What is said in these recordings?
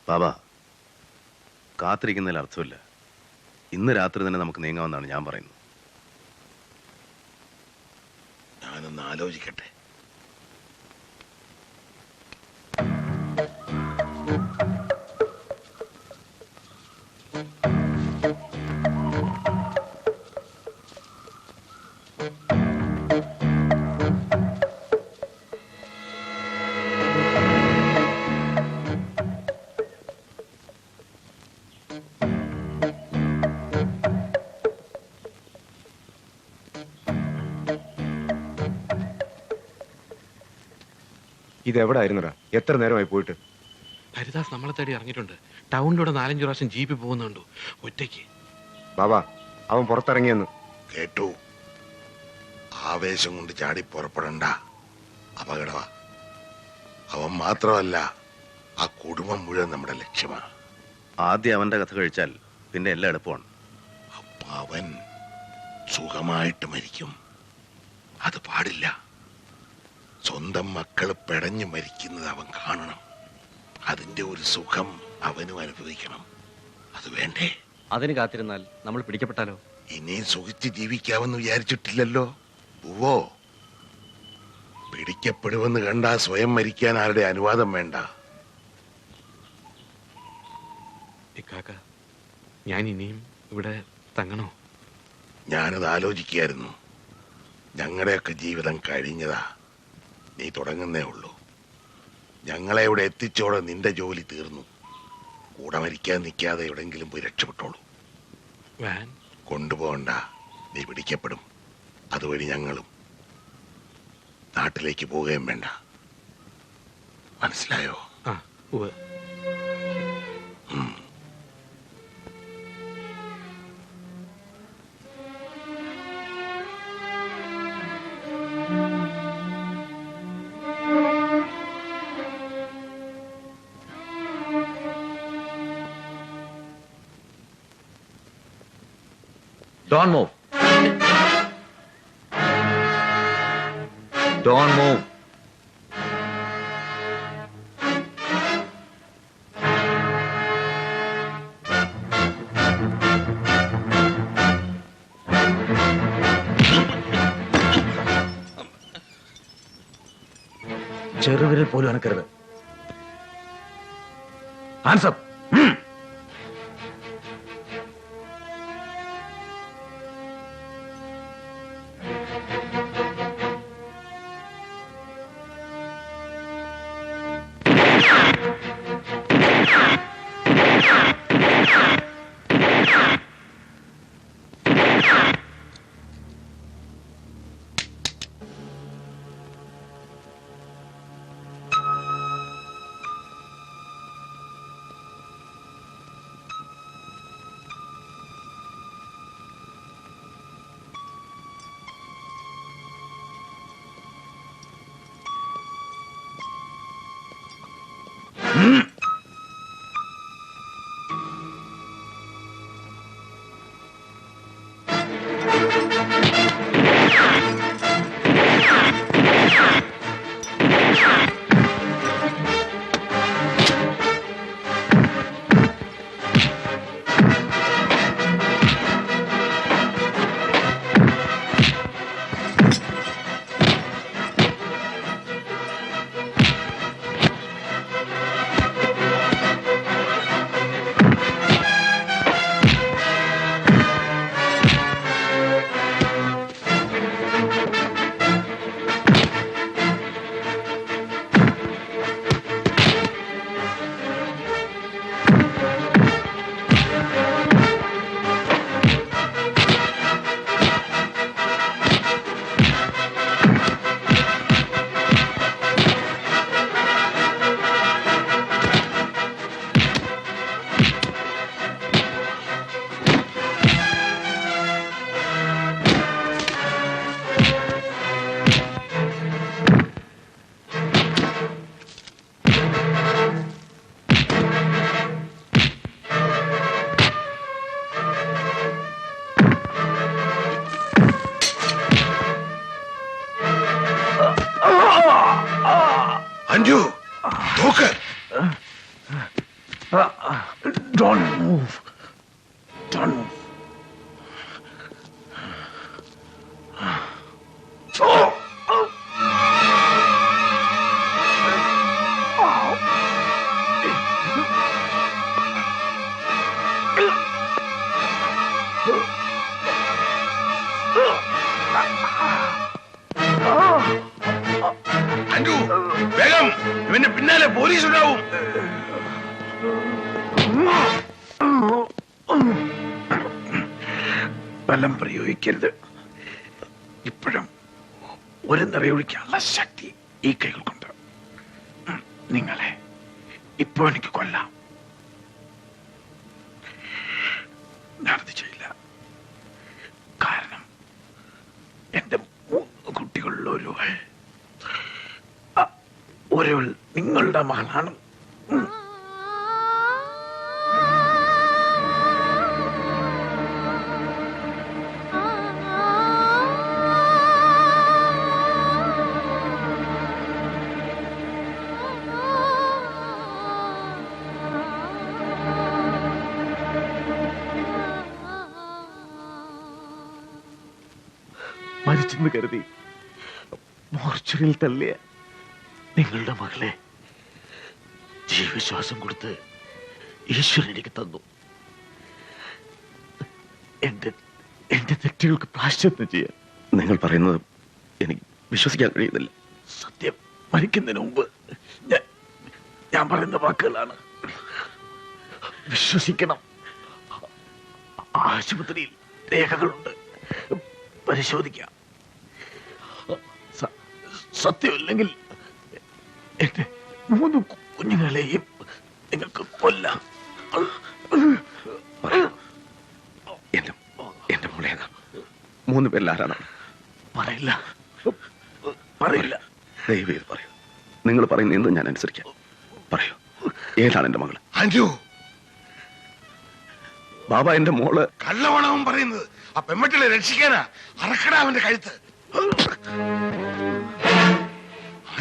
ബാബാ, കാത്തിരിക്കുന്നതിൽ അർത്ഥമില്ല. ഇന്ന് രാത്രി തന്നെ നമുക്ക് നീങ്ങാമെന്നാണ് ഞാൻ പറയുന്നത്. ഞാനൊന്ന് ആലോചിക്കട്ടെ. ഇതെവിടെ ആയിരുന്നടാ? എത്ര നേരമായി പോയിട്ട്? ഹരിദാസ് നമ്മളെ തേടി ഇറങ്ങിയിട്ടുണ്ട്. ടൗണിലൂടെ 4-5 പ്രാവശ്യം ജീപ്പ് പോകുന്നുണ്ടോ ഒറ്റയ്ക്ക്? ബാബാ, അവൻ പുറത്തിറങ്ങിയെന്ന് കേട്ടു. ആവേശം കൊണ്ട് ചാടി പുറപ്പെടണ്ട, അപകടമാ. അവൻ മാത്രമല്ല, ആ കുടുംബം മുഴുവൻ നമ്മുടെ ലക്ഷ്യമാണ്. ആദ്യം അവന്റെ കഥ കഴിച്ചാൽ പിന്നെ എല്ലാം എളുപ്പമാണ്. അപ്പൊ അവൻ സുഖമായിട്ട് മരിക്കും. അത് പാടില്ല. സ്വന്തം മക്കൾ പെടഞ്ഞു മരിക്കുന്നത് അവൻ കാണണം. അതിന്റെ ഒരു സുഖം അവനും അനുഭവിക്കണം. അത് വേണ്ടേ? അതിന് കാത്തിരുന്നാൽ നമ്മൾ പിടിക്കപ്പെട്ടാലോ? ഇനിയും സുഖിച്ച് ജീവിക്കാമെന്ന് വിചാരിച്ചിട്ടില്ലല്ലോ. ഉവ്വോ, പിടിക്കപ്പെടുമെന്ന് കണ്ടാ സ്വയം മരിക്കാൻ ആരുടെ അനുവാദം വേണ്ട. ഇക്കാക്ക, ഞാൻ ഇനിയും ഇവിടെ തങ്ങണോ? ഞാനത് ആലോചിക്കായിരുന്നു. ഞങ്ങളുടെയൊക്കെ ജീവിതം കഴിഞ്ഞതാ. നീ തുടങ്ങുന്നേ ഉള്ളൂ. ഞങ്ങളെ ഇവിടെ എത്തിച്ചോടെ നിന്റെ ജോലി തീർന്നു. കൂടെ മരിക്കാൻ നിൽക്കാതെ എവിടെങ്കിലും പോയി രക്ഷപ്പെട്ടോളൂ. വാൻ കൊണ്ടുപോകണ്ട, നീ പിടിക്കപ്പെടും. അതുവഴി ഞങ്ങളും. നാട്ടിലേക്ക് പോവുകയും വേണ്ട. മനസ്സിലായോ? ആ, ഉവ്വ്. Don't move. Don't move. ചെറുവിരൽ പോലും അനക്കരുത്. Hands up. അഞ്ജു, നോക്ക്. Don't move. അഞ്ജു വേഗം, ഇവന്റെ പിന്നാലെ പോലീസ് ഉണ്ടാവും. ബലം പ്രയോഗിക്കരുത്. ഇപ്പോഴും ഒരു നിറയൊഴിക്കാനുള്ള ശക്തി ഈ കൈകൾക്കുണ്ട്. നിങ്ങളെ ഇപ്പോ എനിക്ക് കൊല്ലാം. ഞാനത് ചെയ്യില്ല. കാരണം എന്റെ 3 കുട്ടികളിൽ ഒരുവൾ നിങ്ങളുടെ മകളാണ്. മരിച്ചെന്ന് കരുതി മോർച്ചറിയിൽ തള്ളിയ നിങ്ങളുടെ മകളെ ജീവശ്വാസം കൊടുത്ത് ഈശ്വരൻ എനിക്ക് തന്നു. എന്റെ തെറ്റുകൾക്ക് പ്രായശ്ചിത്തം ചെയ്യാൻ. നിങ്ങൾ പറയുന്നത് എനിക്ക് വിശ്വസിക്കാൻ കഴിയുന്നില്ല. സത്യം മരിക്കുന്നതിന് മുമ്പ് ഞാൻ പറയുന്ന വാക്കുകളാണ്. വിശ്വസിക്കണം. ആശുപത്രിയിൽ രേഖകളുണ്ട്, പരിശോധിക്കാം. സത്യമില്ലെങ്കിൽ എന്റെ 3 കുഞ്ഞുങ്ങളെയും നിങ്ങൾക്ക് കൊല്ലാം. എന്റെ മോളെ 3 പേരിൽ ആരാണ്? പറയില്ല. ദയവ് ചെയ്ത് പറയൂ. നിങ്ങൾ പറയുന്ന എന്തും ഞാൻ അനുസരിക്കാം. പറയൂ, ഏതാണ് എന്റെ മകള്? അഞ്ജു, ബാബ, എന്റെ മോള്. കള്ളവണവും പറയുന്നത്. ആ പെമ്മട്ടിലെ രക്ഷിക്കാനാ. അറക്കടാ അവന്റെ കഴുത്ത്.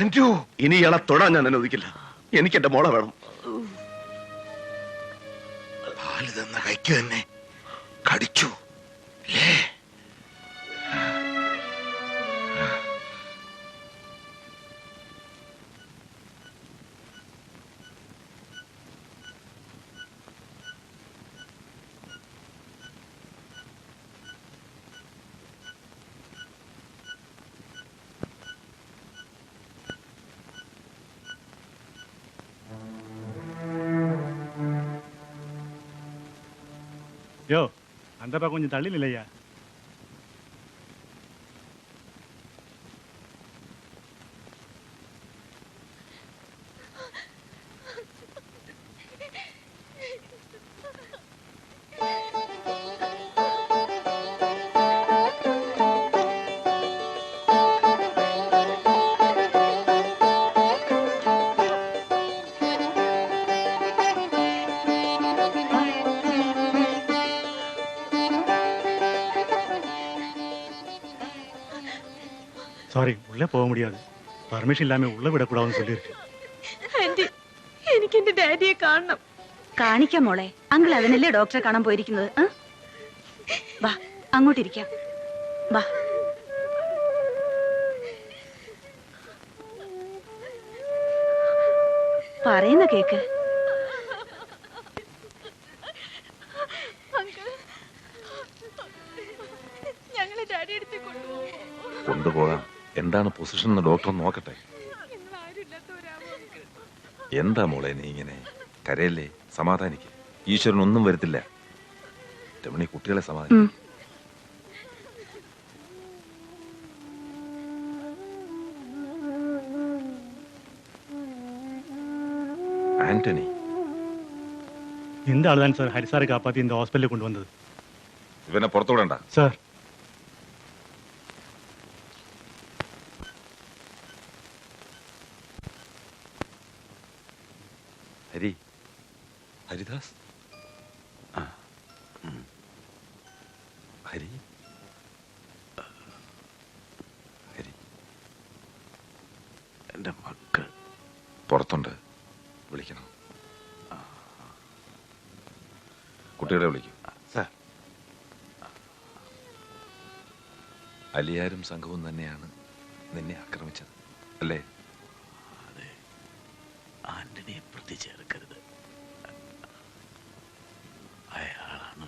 അഞ്ജു, ഇനി ഇയാളെ തൊടാൻ ഞാൻ അനുവദിക്കില്ല. എനിക്ക് എന്റെ മോളെ വേണം. പാല് തന്ന കൈക്ക് തന്നെ കടിച്ചു അല്ലേ? யோ அந்தப்பா கொஞ்சம் தள்ளி இல்லையா? சாரி, உள்ளே போக முடியாது. பர்மிஷன் இல்லாம உள்ள விடக்கூடாதுன்னு சொல்லியிருக்கு. ആന്റി, എനിക്ക് എന്റെ ഡാഡിയെ കാണണം. കാണിക്കാം മോളെ. അങ്കിൾ അതിനല്ലേ ഡോക്ടറെ കാണാൻ പോയിരിക്കുന്നത്. വാ, അങ്ങോട്ടിരിക്കാം. വാ. പറയുന്ന കേക്ക്. ഞങ്ങളെ ഡാഡി അടുത്ത് കൊണ്ടുപോകാം. എന്താണ് പൊസിഷൻ എന്ന് ഡോക്ടർ നോക്കട്ടെ. എന്താ മോളെ നീ ഇങ്ങനെ കരയല്ലേ? സമാധാനിക്ക്. ഈശ്വരൻ ഒന്നും വരുത്തില്ല. രമണി, കുട്ടികളെ സമാധാനിക്കും. ആന്റണി, இந்த ஆள் தான் சார் ஹரிசாரை காப்பாத்தி இந்த ஹாஸ்பிட்டலுக்கு கொண்டு வந்தது. ഇവനെ പുറത്തുവിടണ്ട. சார், ഹരിദാസ്, ഹരി, ഹരി, എന്റെ മക്കൾ പുറത്തുണ്ട്. വിളിക്കണം. കുട്ടികളെ വിളിക്കും. സാർ. അലിയാരും സംഘവും തന്നെയാണ് നിന്നെ ആക്രമിച്ചത് അല്ലേ? അതെ, ആന്റണിയെ പ്രതി ചേർക്കരുത്. അയാളാണ്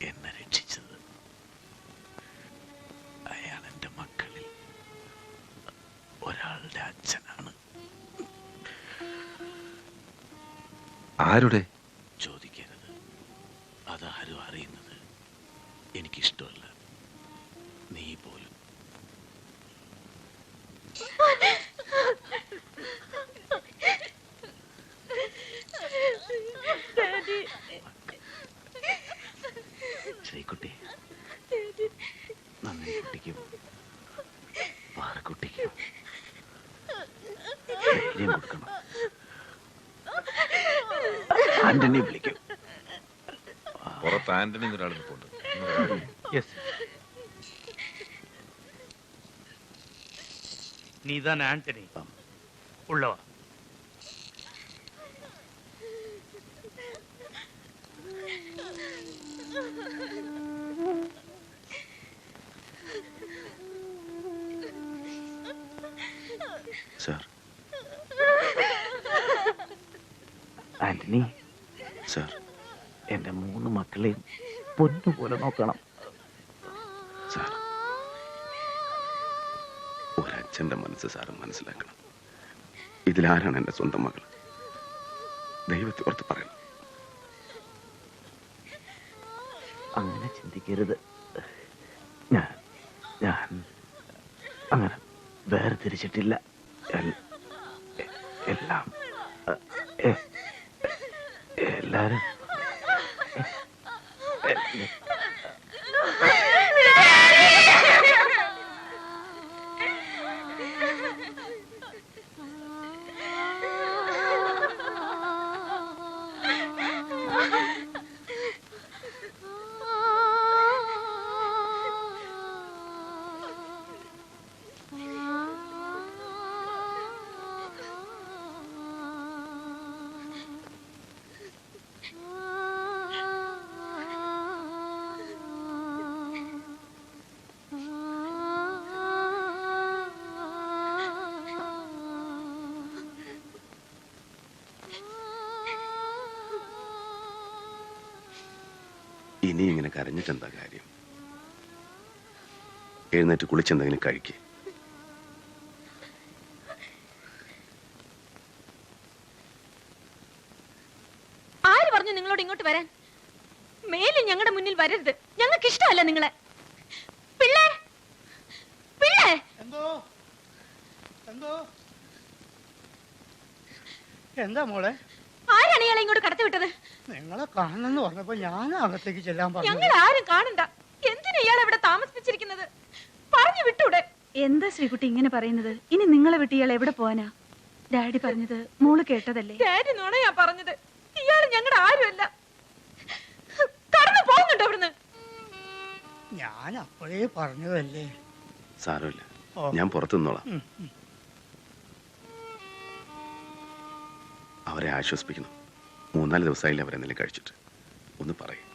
എന്നെ രക്ഷിച്ചത്. അയാൾ എൻ്റെ മക്കളിൽ ഒരാളുടെ അച്ഛനാണ്. ആരുടെ? ചോദിക്കരുത്. അതാരും അറിയുന്നത് എനിക്കിഷ്ടമല്ല. നീ പോലും. ശ്രീകുട്ടി, നന്ദി കുട്ടിക്കും പാറക്കുട്ടിക്കും ധൈര്യം കൊടുക്കണം. ആന്റണി വിളിക്കും. പുറത്ത് ആന്റണി ഒരാൾ നിൽപ്പുണ്ട്. நீதான் ஆண்டனி உள்ளவா? സാർ, ആന്റണി, സാർ, എന്റെ 3 മക്കളെയും പൊന്നുപോലെ നോക്കണം. സാർ, ഒരച്ഛന്റെ മനസ്സ് സാറ് മനസ്സിലാക്കണം. ഇതിലാരാണ് എൻ്റെ സ്വന്തം മകൾ? ദൈവത്തെ ഓർത്ത് പറയണം. അങ്ങനെ ചിന്തിക്കരുത്. ഞാൻ അങ്ങനെ വേർതിരിച്ചിട്ടില്ല. എല്ലാം എല്ലാരും ഇനി ഇങ്ങനെ കരഞ്ഞിട്ടെന്താ കാര്യം? എഴുന്നേറ്റ് കുളിച്ചെന്തെങ്കിലും കഴിക്കേ. ആര് പറഞ്ഞു നിങ്ങളോട് ഇങ്ങോട്ട് വരാൻ? മേലിൽ ഞങ്ങളുടെ മുന്നിൽ വരരുത്. ഞങ്ങൾക്ക് ഇഷ്ടമല്ല നിങ്ങളെ. പിള്ളേ, പിള്ളേ, എന്താ മോളെ? ആരാണ് ഇയാളെ ഇങ്ങോട്ട് കടത്തിവിട്ടത്? നിങ്ങളെ കാണണമെന്ന് പറഞ്ഞപ്പോ ഞാൻ അകത്തേക്ക് ചെല്ലാൻ പറഞ്ഞു. ഞങ്ങൾ ആരും കാണണ്ട. എന്തിനാ ഇയാളെ ഇവിടെ താമസിപ്പിച്ചിരിക്കുന്നത്? പറഞ്ഞു വിട്ടൂടെ? എന്താ ശ്രീകുട്ടി ഇങ്ങനെ പറയുന്നത്? ഇനി നിങ്ങളെ വിട്ട് ഇയാൾ എവിടെ പോവാനാ? ഡാഡി പറഞ്ഞത് മോള് കേട്ടതല്ലേ? ഡാഡി നുണയാ പറഞ്ഞത്. ഇയാള് ഞങ്ങളുടെ ആരുമല്ല. കടന്നു പോകുന്നുണ്ടോ ഇവിടുന്ന്? ഞാൻ അപ്പോഴേ പറഞ്ഞതല്ലേ. സാരമില്ല, ഞാൻ പുറത്തു നിന്നോളാം. അവരെ ആശ്വസിപ്പിക്കണം. 3-4 ദിവസമായില്ല അവരെ എന്തെങ്കിലും കഴിച്ചിട്ട്. ഒന്ന് പറയും.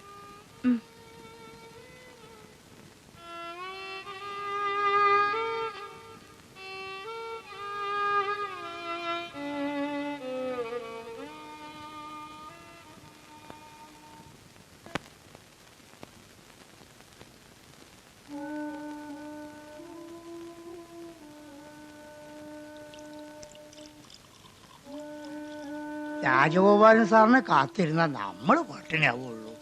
രാജഗോപാലൻ സാറിനെ കാത്തിരുന്ന നമ്മൾ പട്ടിണിയാവുള്ളൂ.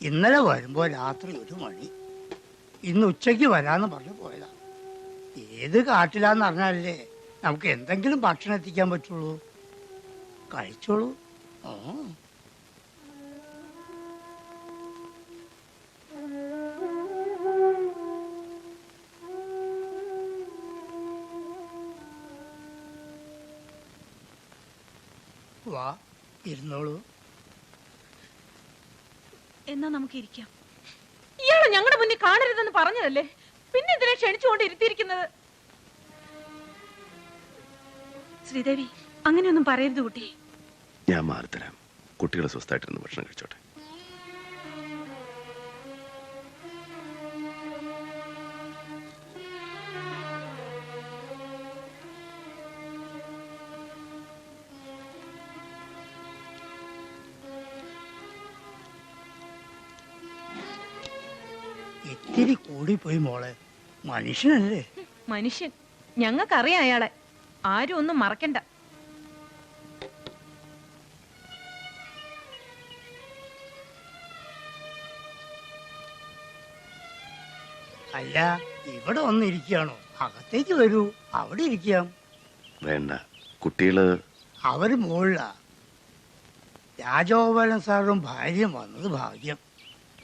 ഇന്നലെ വരുമ്പോ രാത്രി 1 മണി, ഇന്ന് ഉച്ചയ്ക്ക് വരാന്ന് പറഞ്ഞു പോയതാ. ഏത് കാട്ടിലാന്ന് അറിഞ്ഞാലേ നമുക്ക് എന്തെങ്കിലും ഭക്ഷണം എത്തിക്കാൻ പറ്റുള്ളൂ. കഴിച്ചോളൂ. വാ, ഇരുന്നോളൂ. എന്നാ നമുക്ക് ഇരിക്കാം. ഇയാള് ഞങ്ങളുടെ മുന്നിൽ കാണരുതെന്ന് പറഞ്ഞതല്ലേ, പിന്നെ ഇതിനെ ക്ഷണിച്ചുകൊണ്ട് ഇരുത്തിയിരിക്കുന്നത്? ശ്രീദേവി, അങ്ങനെയൊന്നും പറയരുത് കുട്ടി. ഞാൻ മാറിത്തരാം. കുട്ടികളെ സ്വസ്ഥമായിട്ടിരുന്ന് ഭക്ഷണം കഴിച്ചോട്ടെ. ഇത്തിരി കൂടിപ്പോയി മോളെ. മനുഷ്യനല്ലേ? മനുഷ്യൻ. ഞങ്ങൾക്കറിയാം അയാളെ. ആരും ഒന്നും മറക്കണ്ട. അല്ല, ഇവിടെ വന്നിരിക്കുകയാണോ? അകത്തേക്ക് വരൂ, അവിടെ ഇരിക്കാം. വേണ്ട, കുട്ടികള് അവര് മുകളിലാ. രാജഗോപാലൻ സാറും ഭാര്യയും വന്നത് ഭാഗ്യം.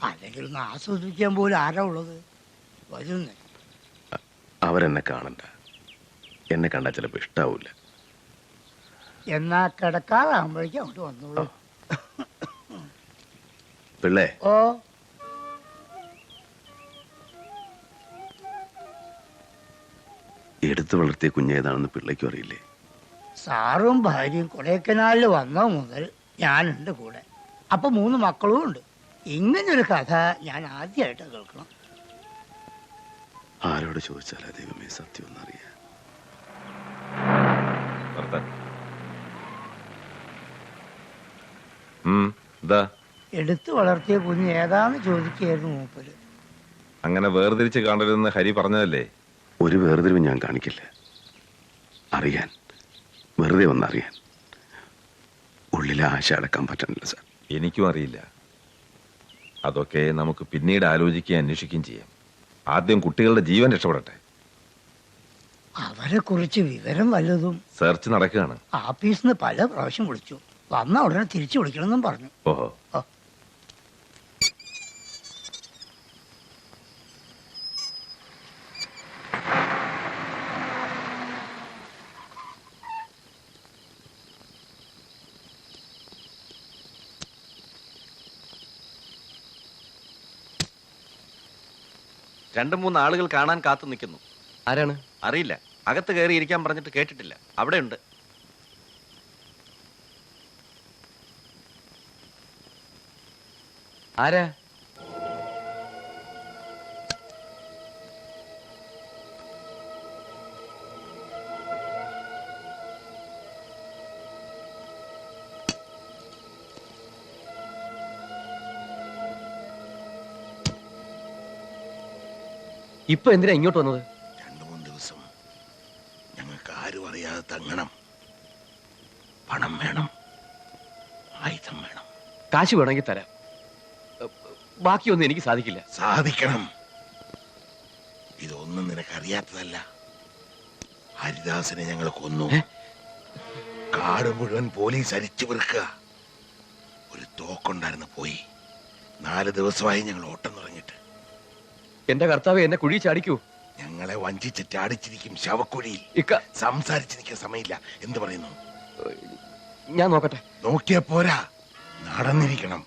അല്ലെങ്കിൽ ഒന്ന് ആസ്വദിക്കാൻ പോലും ആരാ ഉള്ളത്? വരുന്നേ. അവരെന്നെ കാണണ്ട. എന്നെ കണ്ടാൽ ചിലപ്പോ ഇഷ്ടാവൂല. എന്നാ കിടക്കാറാകുമ്പോഴേക്കും അങ്ങോട്ട് വന്നോളൂ. പിള്ളേ, ഓ, എടുത്തു വളർത്തിയ കുഞ്ഞേതാണെന്ന് പിള്ളേക്കും അറിയില്ലേ? സാറും ഭാര്യയും കൊടൈക്കനാലിൽ വന്ന മുതൽ ഞാനുണ്ട് കൂടെ. അപ്പൊ 3 മക്കളും ഉണ്ട്. ഇങ്ങനൊരു കഥ ഞാൻ ആദ്യമായിട്ട് കേൾക്കണം. ആരോട് ചോദിച്ചാലാ ദൈവമേ സത്യം ഒന്നറിയാ? എടുത്തു വളർത്തിയ കുഞ്ഞ് ഏതാന്ന് ചോദിക്കുകയായിരുന്നു മൂപ്പര്. അങ്ങനെ വേർതിരിച്ച് കാണരുതെന്ന് ഹരി പറഞ്ഞതല്ലേ? ഒരു വേർതിരിവ് ഞാൻ കാണിക്കില്ല. അറിയാൻ, വെറുതെ ഒന്നറിയാൻ. ഉള്ളിലെ ആശ അടക്കാൻ പറ്റണില്ല സാർ. എനിക്കും അറിയില്ല. അതൊക്കെ നമുക്ക് പിന്നീട് ആലോചിക്കുകയും അന്വേഷിക്കുകയും ചെയ്യാം. ആദ്യം കുട്ടികളുടെ ജീവൻ രക്ഷപ്പെടട്ടെ. അവരെ കുറിച്ച് വിവരം വല്ലതും? സെർച്ച് നടക്കുകയാണ്. ആഫീസിന്ന് പല പ്രാവശ്യം വിളിച്ചു. വന്ന ഉടനെ തിരിച്ചു വിളിക്കണമെന്നും പറഞ്ഞു. ഓഹോ. രണ്ടു മൂന്ന് ആളുകൾ കാണാൻ കാത്തു നിൽക്കുന്നു. ആരാണ്? അറിയില്ല. അകത്ത് കയറി ഇരിക്കാൻ പറഞ്ഞിട്ട് കേട്ടിട്ടില്ല. അവിടെ ഉണ്ട്. ആരാ? ഇപ്പൊ എന്തിനാ ഇങ്ങോട്ട് വന്നത്? 2-3 ദിവസം ഞങ്ങൾക്ക് ആരും അറിയാതെ തങ്ങണം. പണം വേണം, ആയുധം വേണം. കാശ് വേണമെങ്കിൽ തരാം. ബാക്കിയൊന്നും എനിക്ക് സാധിക്കില്ല. സാധിക്കണം. ഇതൊന്നും നിനക്കറിയാത്തതല്ല. ഹരിദാസിനെ ഞങ്ങൾ കൊന്നു. കാട് മുഴുവൻ പോലീസ് അരിച്ചു പെറുക്കുക. ഒരു തോക്കുണ്ടായിരുന്നു, പോയി. 4 ദിവസമായി ഞങ്ങൾ ഓട്ടം തുടങ്ങിയിട്ട്. എന്റെ കർത്താവ്, എന്നെ കുഴി ചാടിക്കൂ. ഞങ്ങളെ വഞ്ചിച്ചിട്ട് അടിച്ചിരിക്കും ശവക്കുഴിയിൽ. സംസാരിച്ചിരിക്കാൻ സമയമില്ല. എന്ത് പറയുന്നു? ഞാൻ നോക്കട്ടെ. നോക്കിയാ പോരാ, നടന്നിരിക്കണം.